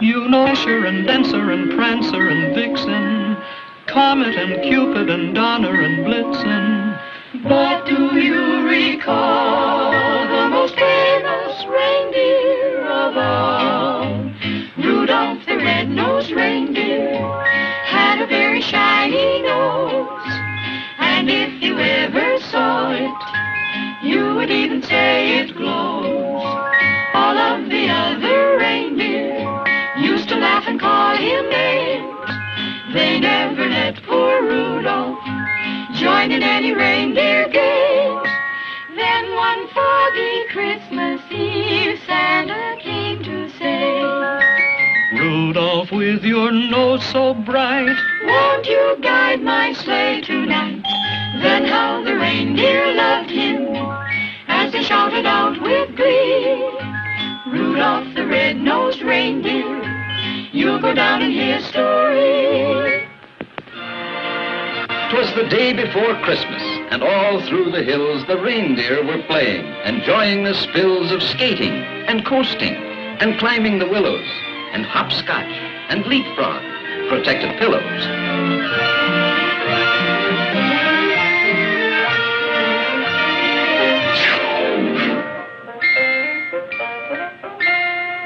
You know Dasher and Dancer and Prancer and Vixen, Comet and Cupid and Donner and Blitzen. But do you recall the most famous reindeer of all? Rudolph the red-nosed reindeer had a very shiny nose, and if you ever saw it, you would even say it glows. All of the other reindeer used to laugh and call him names. They never let poor Rudolph join in any reindeer games. Then one foggy Christmas Eve, Santa came to say, Rudolph, with your nose so bright, won't you guide my sleigh tonight? Then how the reindeer loved him as they shouted out with glee, Rudolph the red-nosed reindeer, you'll go down in history. 'Twas the day before Christmas, and all through the hills the reindeer were playing, enjoying the spills of skating and coasting and climbing the willows and hopscotch and leapfrog, protected pillows.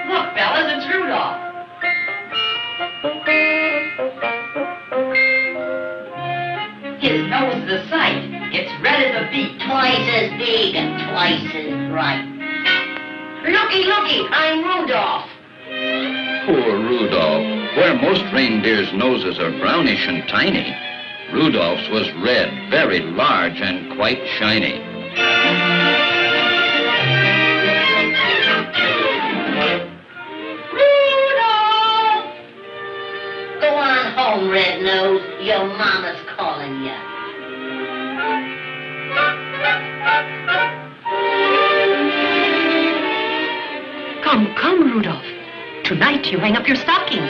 Look, fellas, it's Rudolph. His nose is a sight. It's red as a beet. Twice as big and twice as bright. Looky, looky, I'm Rudolph. Poor Rudolph. Where most reindeers' noses are brownish and tiny, Rudolph's was red, very large and quite shiny. Rudolph! Go on home, Red Nose. Your mama's calling you. Come, come, Rudolph. Tonight you hang up your stocking.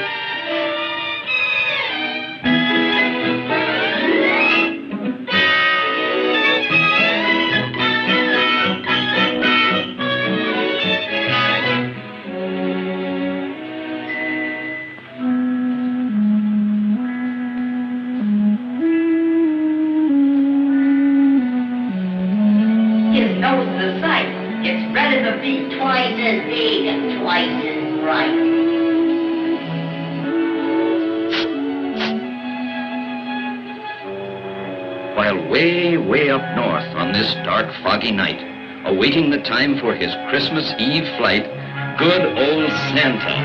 His nose is a sight. It's red as a beet. Twice as big and twice as bright. While way, way up north on this dark, foggy night, awaiting the time for his Christmas Eve flight, good old Santa.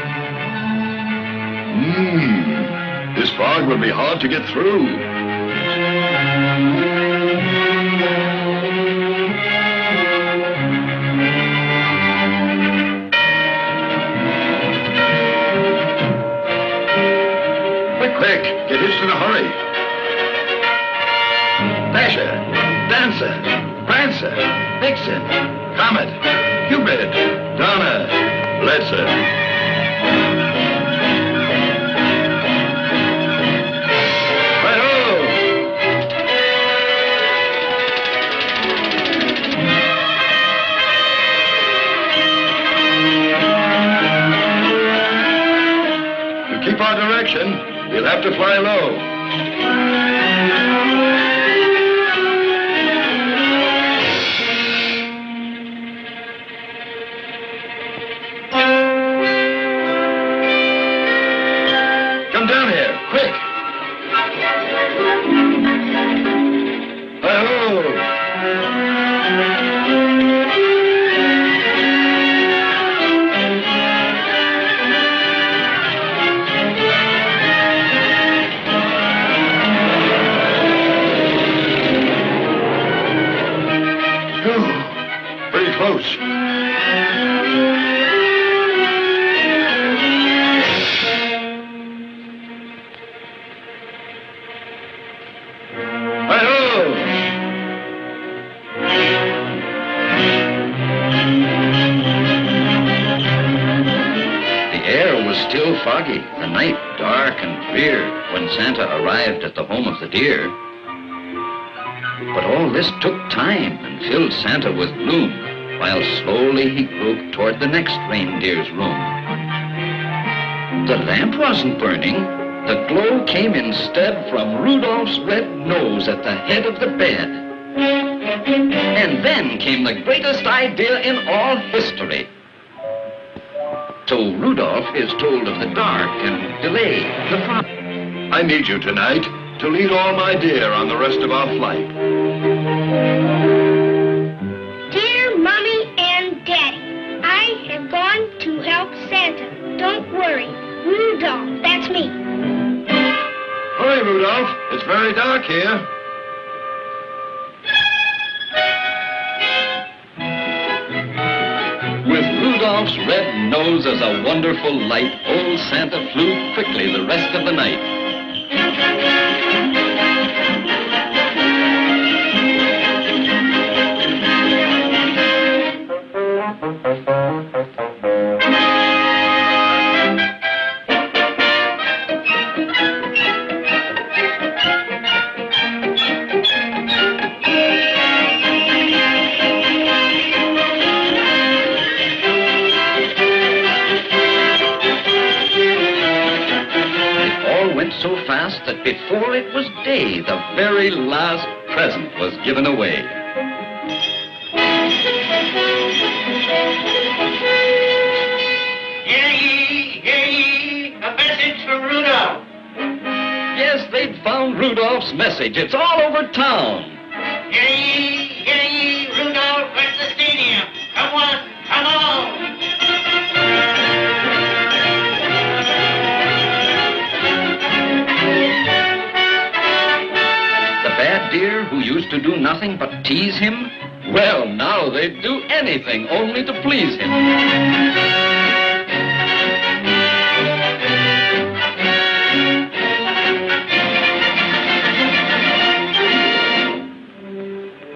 This fog will be hard to get through. Quick, get hitched in a hurry. Dasher, Dancer, Prancer, Vixen, Comet, Cupid, Donner, Blitzen. To keep our direction, we'll have to fly low. Come down here, quick. Pretty close. Still foggy, the night dark and drear when Santa arrived at the home of the deer. But all this took time and filled Santa with gloom, while slowly he groped toward the next reindeer's room. The lamp wasn't burning. The glow came instead from Rudolph's red nose at the head of the bed. And then came the greatest idea in all history. So Rudolph is told of the dark and delay the fun. I need you tonight to lead all my deer on the rest of our flight. Dear Mommy and Daddy, I have gone to help Santa. Don't worry. Rudolph, that's me. Hurry, Rudolph. It's very dark here. With Rudolph's red nose as a wonderful light, old Santa flew quickly the rest of the night. So fast that before it was day, the very last present was given away. Hear ye, a message from Rudolph. Yes, they'd found Rudolph's message. It's all over town. Hear ye, Rudolph at the stadium. Come on, come on. Bad deer who used to do nothing but tease him? Well, now they'd do anything only to please him.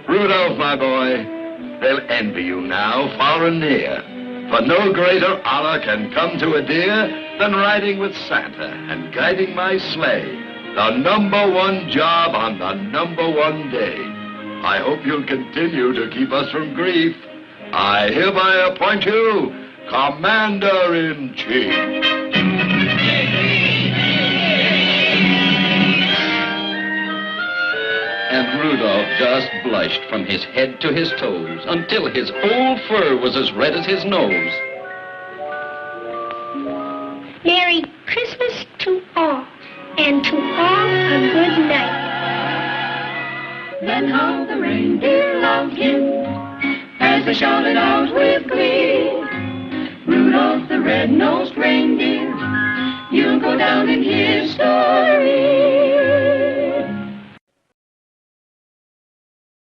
Rudolph, my boy, they'll envy you now, far and near. For no greater honor can come to a deer than riding with Santa and guiding my sleigh. The #1 job on the #1 day. I hope you'll continue to keep us from grief. I hereby appoint you Commander-in-Chief. And Rudolph just blushed from his head to his toes until his whole fur was as red as his nose. Merry Christmas to all. And to all a good night. Then how the reindeer loved him as they shouted out with glee. Rudolph the red-nosed reindeer, you'll go down in history.